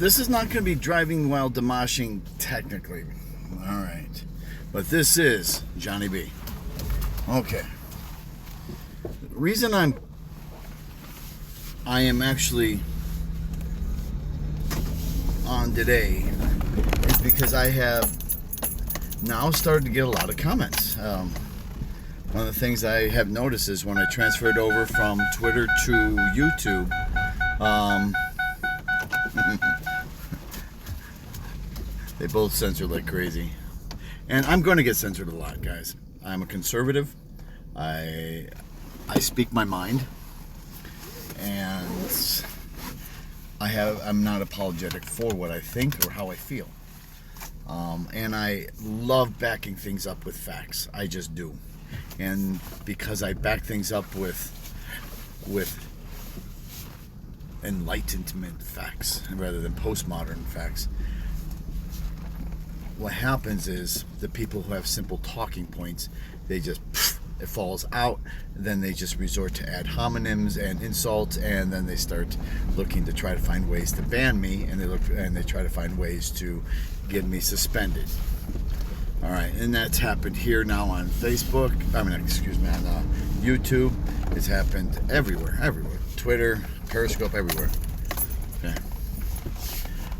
this is not going to be driving while Dimash-ing technically. All right. But this is Johnny B. Okay. The reason I am actually on today is because I have now started to get a lot of comments. One of the things I have noticed is when I transferred over from Twitter to YouTube, they both censor like crazy. And I'm going to get censored a lot, guys. I'm a conservative. I speak my mind. And I'm not apologetic for what I think or how I feel. And I love backing things up with facts. I just do. And because I back things up with enlightenment facts rather than postmodern facts, what happens is the people who have simple talking points, they just it falls out. Then they just resort to ad hominems and insults, and then they start looking to try to find ways to ban me, and they try to find ways to get me suspended. All right, and that's happened here now on Facebook. On YouTube. It's happened everywhere. Twitter, Periscope, everywhere. Okay.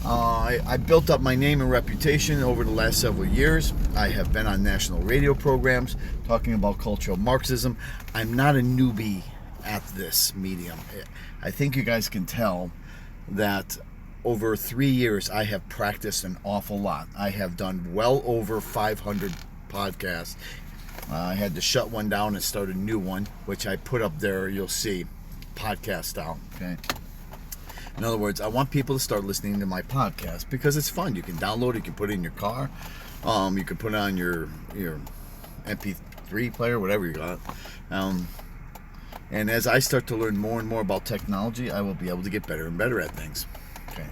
I built up my name and reputation over the last several years. I have been on national radio programs talking about cultural Marxism. I'm not a newbie at this medium. I think you guys can tell that over 3 years I have practiced an awful lot. I have done well over 500 podcasts. I had to shut one down and start a new one, which I put up there, you'll see, podcast style. Okay. In other words, I want people to start listening to my podcast because it's fun. You can download it, you can put it in your car, you can put it on your MP3 player, whatever you got. And as I start to learn more and more about technology, I will be able to get better and better at things. Okay.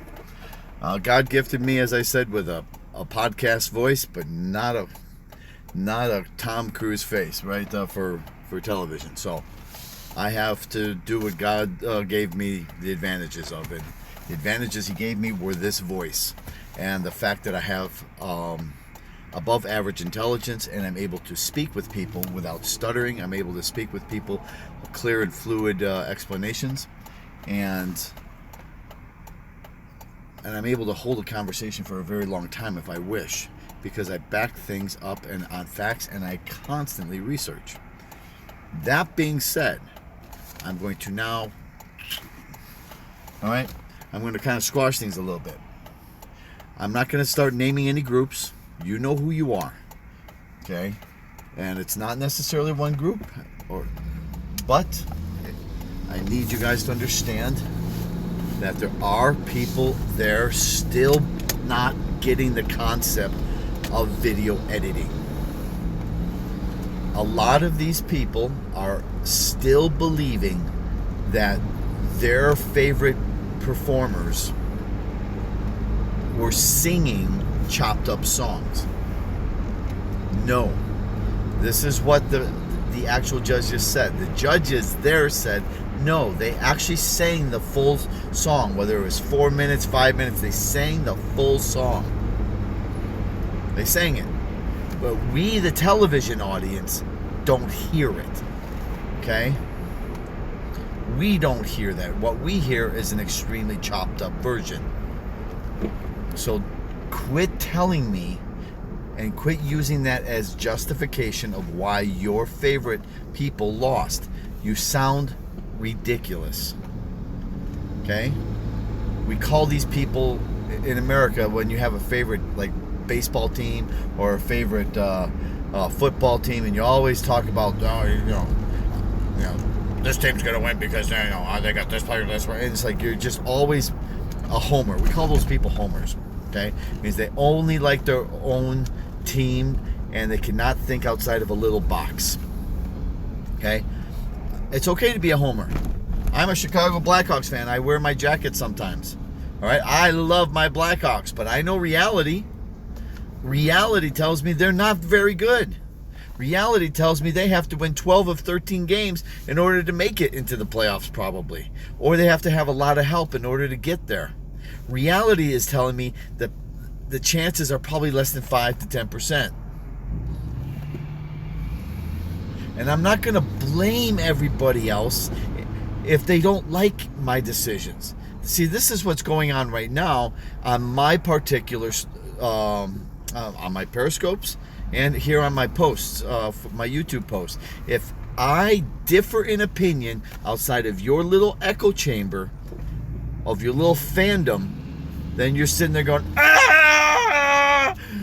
God gifted me, as I said, with a podcast voice, but not a Tom Cruise face, right? For television. So I have to do what God gave me the advantages of it. The advantages He gave me were this voice and the fact that I have above average intelligence, and I'm able to speak with people without stuttering. I'm able to speak with people clear and fluid explanations, and I'm able to hold a conversation for a very long time if I wish, because I back things up and on facts, and I constantly research. That being said, I'm going to now, all right, I'm going to kind of squash things a little bit. I'm not going to start naming any groups. You know who you are, okay? And it's not necessarily one group, but I need you guys to understand that there are people there still not getting the concept of video editing. A lot of these people are still believing that their favorite performers were singing chopped up songs. No. This is what the actual judge just said. The judges there said, no, they actually sang the full song, whether it was 4 minutes, 5 minutes, they sang the full song. They sang it. But we, the television audience, don't hear it. Okay? We don't hear that. What we hear is an extremely chopped up version. So quit telling me and quit using that as justification of why your favorite people lost. You sound ridiculous. Okay? We call these people in America, when you have a favorite like baseball team or a favorite football team, and you always talk about this team's gonna win because they got this player, this player. And it's like you're just always a homer. We call those people homers. Okay? It means they only like their own team and they cannot think outside of a little box. Okay? It's okay to be a homer. I'm a Chicago Blackhawks fan. I wear my jacket sometimes. All right? I love my Blackhawks, but I know reality. Reality tells me they're not very good. Reality tells me they have to win 12 of 13 games in order to make it into the playoffs, probably. Or they have to have a lot of help in order to get there. Reality is telling me that the chances are probably less than 5 to 10%. And I'm not going to blame everybody else if they don't like my decisions. See, this is what's going on right now on my particular, on my Periscopes and here on my posts, my YouTube posts. If I differ in opinion outside of your little echo chamber, of your little fandom, then you're sitting there going,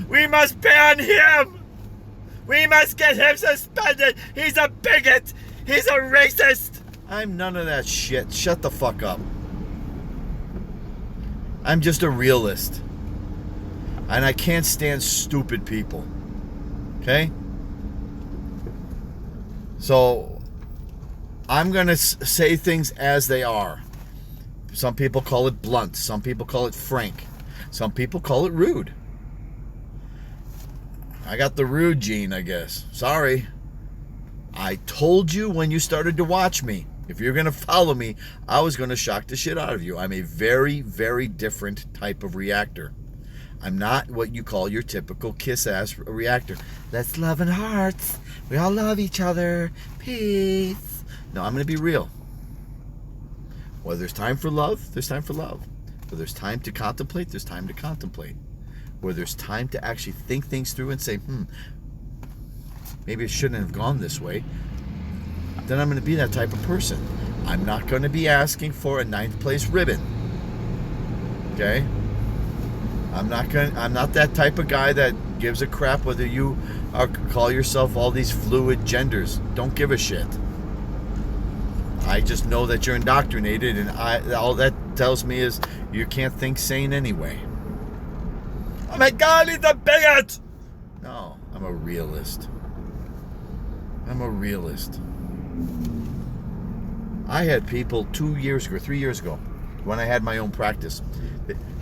we must ban him! We must get him suspended! He's a bigot! He's a racist! I'm none of that shit. Shut the fuck up. I'm just a realist. And I can't stand stupid people. Okay? So, I'm going to say things as they are. Some people call it blunt. Some people call it frank. Some people call it rude. I got the rude gene, I guess. Sorry. I told you when you started to watch me, if you're going to follow me, I was going to shock the shit out of you. I'm a very, very different type of reactor. I'm not what you call your typical kiss-ass reactor. Let's love and hearts. We all love each other. Peace. No, I'm going to be real. Where there's time for love, there's time for love. Where there's time to contemplate, there's time to contemplate. Where there's time to actually think things through and say, maybe it shouldn't have gone this way, then I'm going to be that type of person. I'm not going to be asking for a 9th place ribbon. Okay? I'm not that type of guy that gives a crap whether you call yourself all these fluid genders. Don't give a shit. I just know that you're indoctrinated, and all that tells me is you can't think sane anyway. Oh my God, he's a bigot! No, I'm a realist. I'm a realist. I had people 2 years ago, 3 years ago, when I had my own practice,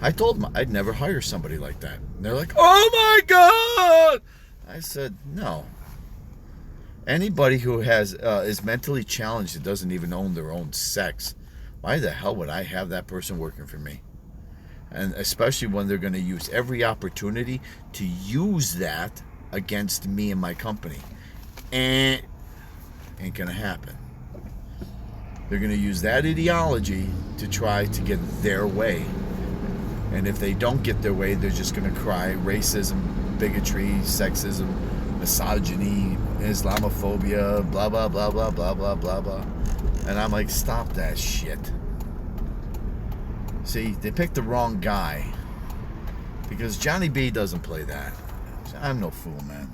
I told them I'd never hire somebody like that. And they're like, oh my God! I said, no. Anybody who is mentally challenged that doesn't even own their own sex, why the hell would I have that person working for me? And especially when they're going to use every opportunity to use that against me and my company. Ain't going to happen. They're going to use that ideology to try to get their way. And if they don't get their way, they're just going to cry racism, bigotry, sexism, misogyny, Islamophobia, blah, blah, blah, blah, blah, blah, blah, blah. And I'm like, stop that shit. See, they picked the wrong guy. Because Johnny B doesn't play that. I'm no fool, man.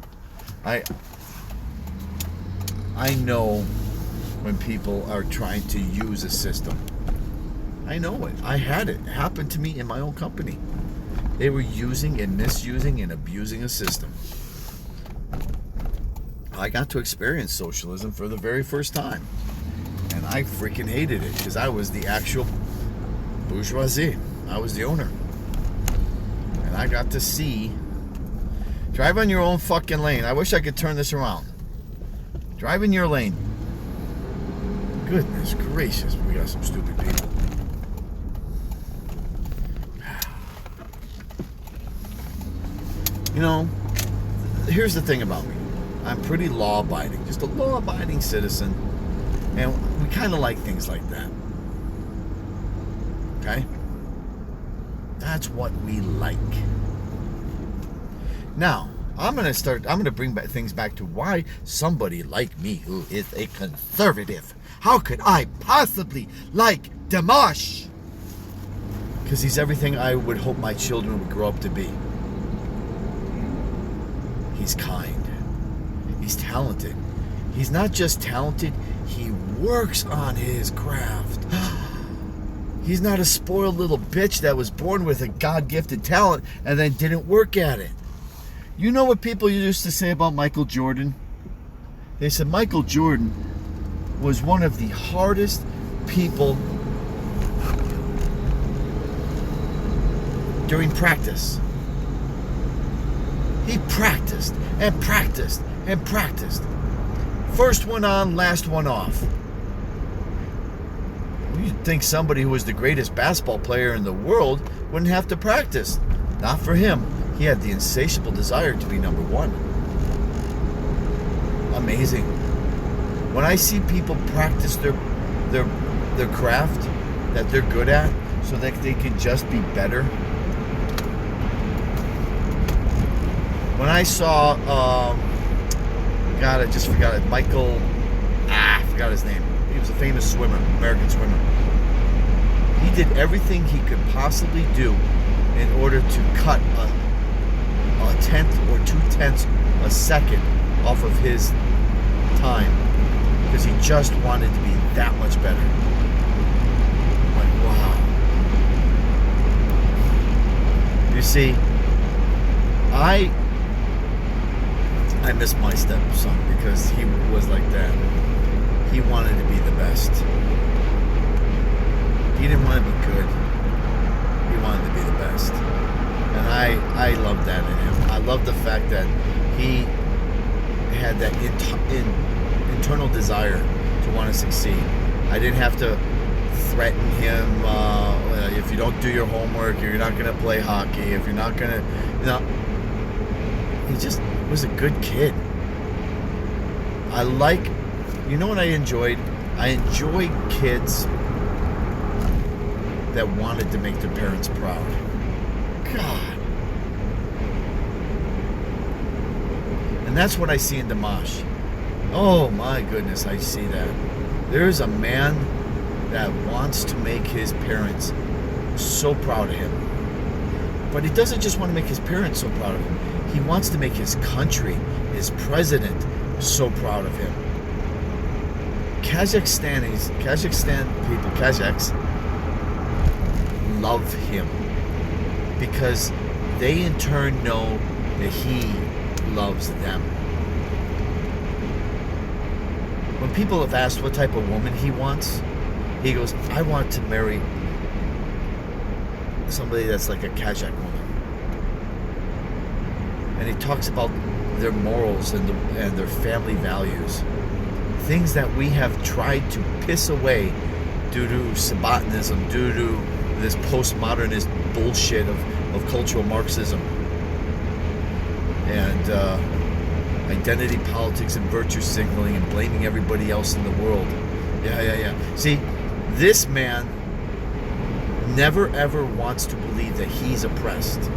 I know when people are trying to use a system. I know it. I had it. It happened to me in my own company. They were using and misusing and abusing a system. I got to experience socialism for the very first time. And I freaking hated it because I was the actual bourgeoisie. I was the owner. And I got to see, drive on your own fucking lane. I wish I could turn this around. Drive in your lane. Goodness gracious, we got some stupid people. You know, here's the thing about me. I'm pretty law-abiding, just a law-abiding citizen, and we kind of like things like that. Okay? That's what we like. Now, I'm going to bring back things back to why somebody like me who is a conservative, how could I possibly like Dimash? Because he's everything I would hope my children would grow up to be. He's kind. He's talented. He's not just talented, he works on his craft. He's not a spoiled little bitch that was born with a God-gifted talent and then didn't work at it. You know what people used to say about Michael Jordan? They said Michael Jordan was one of the hardest people during practice. He practiced and practiced and practiced. First one on, last one off. You'd think somebody who was the greatest basketball player in the world wouldn't have to practice. Not for him. He had the insatiable desire to be number one. Amazing. When I see people practice their craft that they're good at so that they can just be better. When I saw, God, I just forgot it, I forgot his name. He was a famous swimmer, American swimmer. He did everything he could possibly do in order to cut a tenth or 2/10 a second off of his time because he just wanted to be that much better. Like, wow. You see, I miss my stepson because he was like that. He wanted to be the best. He didn't want to be good. He wanted to be the best. And I love that in him. I love the fact that he had that internal desire to want to succeed. I didn't have to threaten him, if you don't do your homework, you're not going to play hockey, if you're not going to, he just was a good kid. You know what I enjoyed? I enjoyed kids that wanted to make their parents proud. God. And that's what I see in Dimash. Oh my goodness, I see that. There's a man that wants to make his parents so proud of him. But he doesn't just want to make his parents so proud of him. He wants to make his country, his president, so proud of him. Kazakhstan people, Kazakhs, love him because they in turn know that he loves them. When people have asked what type of woman he wants, he goes, I want to marry somebody that's like a Kazakh woman. And he talks about their morals and their family values. Things that we have tried to piss away due to Sabbatinism, due to this postmodernist bullshit of cultural Marxism and identity politics and virtue signaling and blaming everybody else in the world. Yeah. See, this man never ever wants to believe that he's oppressed.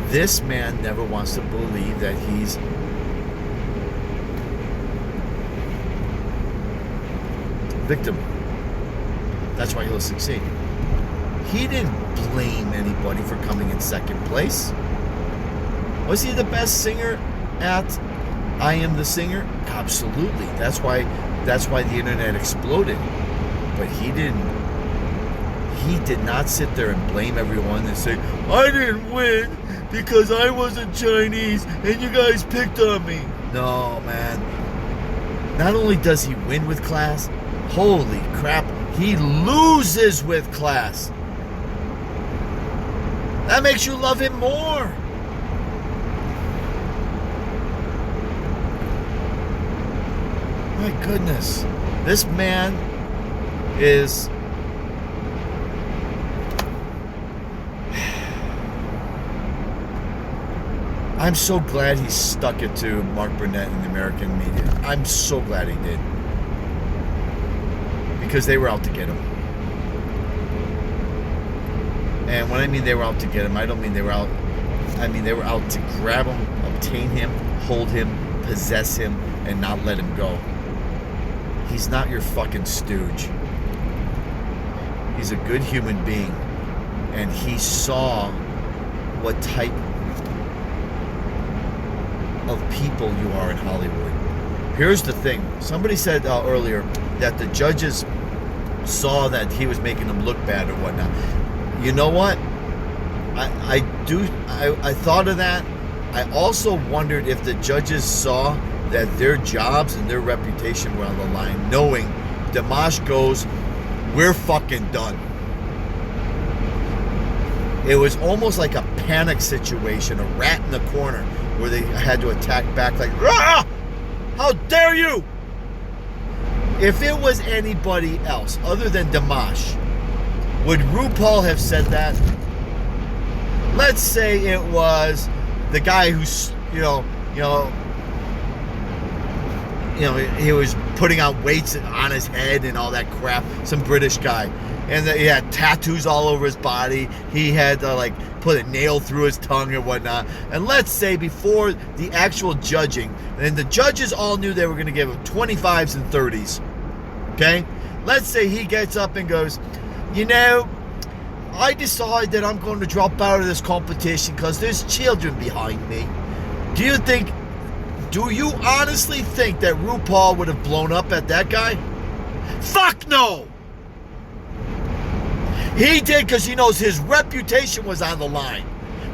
This man never wants to believe that he's victim. That's why he'll succeed. He didn't blame anybody for coming in second place. Was he the best singer at I Am the Singer? Absolutely. That's why the internet exploded. But he did not sit there and blame everyone and say, I didn't win because I wasn't Chinese and you guys picked on me. No, man. Not only does he win with class, holy crap, he loses with class. That makes you love him more. My goodness. This man is... I'm so glad he stuck it to Mark Burnett and the American media. I'm so glad he did. Because they were out to get him. And when I mean they were out to get him, I don't mean they were out... I mean they were out to grab him, obtain him, hold him, possess him, and not let him go. He's not your fucking stooge. He's a good human being. And he saw what type of people you are in Hollywood. Here's the thing. Somebody said earlier that the judges saw that he was making them look bad or whatnot. You know what? I thought of that. I also wondered if the judges saw that their jobs and their reputation were on the line, knowing Dimash goes, we're fucking done. It was almost like a panic situation, a rat in the corner, where they had to attack back like, Rah! How dare you! If it was anybody else other than Dimash, would RuPaul have said that? Let's say it was the guy who's, he was putting on weights on his head and all that crap. Some British guy, and he had tattoos all over his body. He had to put a nail through his tongue and whatnot. And let's say before the actual judging, and the judges all knew they were going to give him 25s and 30s. Okay, let's say he gets up and goes, I decide that I'm going to drop out of this competition because there's children behind me. Do you honestly think that RuPaul would have blown up at that guy? Fuck no! He did because he knows his reputation was on the line.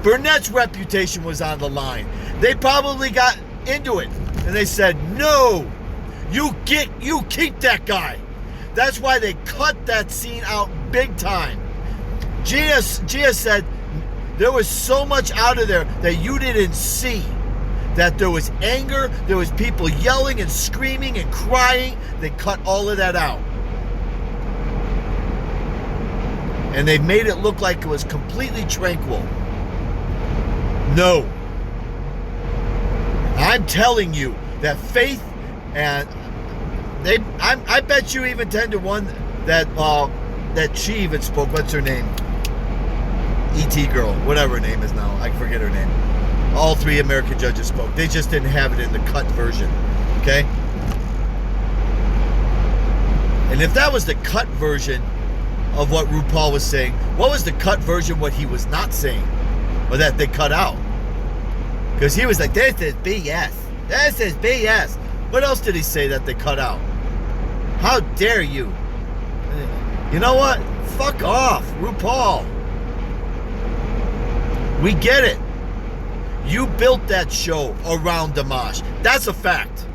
Burnett's reputation was on the line. They probably got into it and they said, no, you keep that guy. That's why they cut that scene out big time. Gia said there was so much out of there that you didn't see. That there was anger, there was people yelling and screaming and crying. They cut all of that out. And they made it look like it was completely tranquil. No. I'm telling you that Faith and I bet you even 10-1 that she even spoke. What's her name? E.T. girl, whatever her name is now. I forget her name. All 3 American judges spoke. They just didn't have it in the cut version. Okay? And if that was the cut version of what RuPaul was saying, what was the cut version what he was not saying? Or that they cut out? Because he was like, this is BS. This is BS. What else did he say that they cut out? How dare you? You know what? Fuck off, RuPaul. We get it. You built that show around Dimash. That's a fact.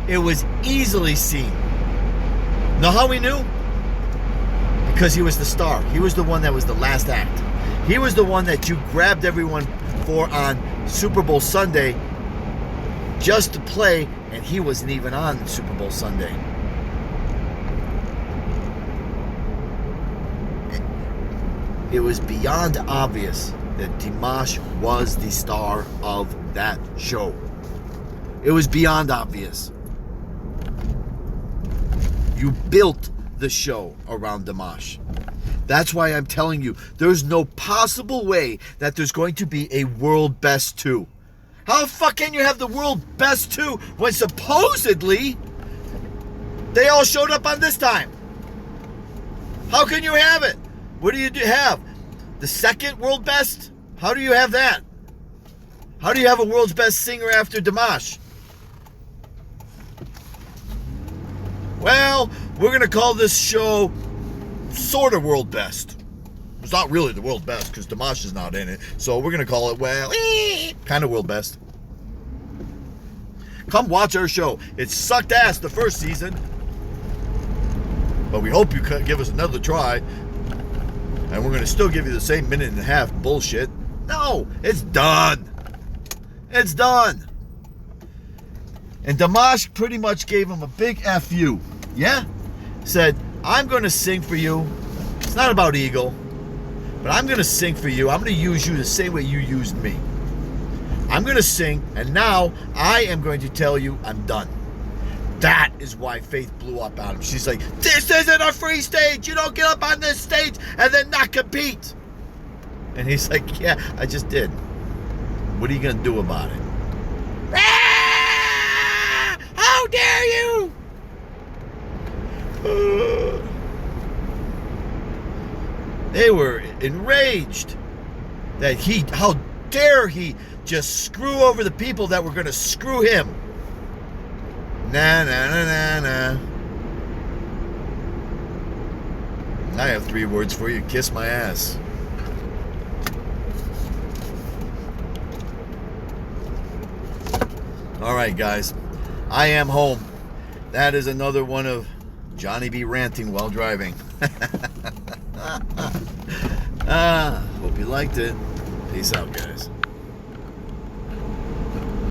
It was easily seen. Know how we knew? Because he was the star. He was the one that was the last act. He was the one that you grabbed everyone for on Super Bowl Sunday just to play, and he wasn't even on Super Bowl Sunday. It was beyond obvious that Dimash was the star of that show. It was beyond obvious. You built the show around Dimash. That's why I'm telling you, there's no possible way that there's going to be a World Best 2. How the fuck can you have the World Best 2 when supposedly they all showed up on this time? How can you have it? What do you have? The second World Best? How do you have that? How do you have a World's Best singer after Dimash? Well, we're going to call this show sort of World Best. It's not really the World Best because Dimash is not in it. So we're going to call it, well, kind of World Best. Come watch our show. It sucked ass the first season. But we hope you give us another try. And we're going to still give you the same minute and a half bullshit. No, it's done. It's done. And Dimash pretty much gave him a big F you. Yeah? Said, I'm going to sing for you. It's not about ego. But I'm going to sing for you. I'm going to use you the same way you used me. I'm going to sing. And now I am going to tell you I'm done. That is why Faith blew up on him. She's like, this isn't a free stage. You don't get up on this stage and then not compete. And he's like, yeah, I just did. What are you going to do about it? Ah! How dare you? They were enraged that how dare he just screw over the people that were going to screw him. Nah, nah, nah, nah, nah. I have 3 words for you. Kiss my ass. Alright, guys. I am home. That is another one of Johnny B ranting while driving. Hope you liked it. Peace out, guys.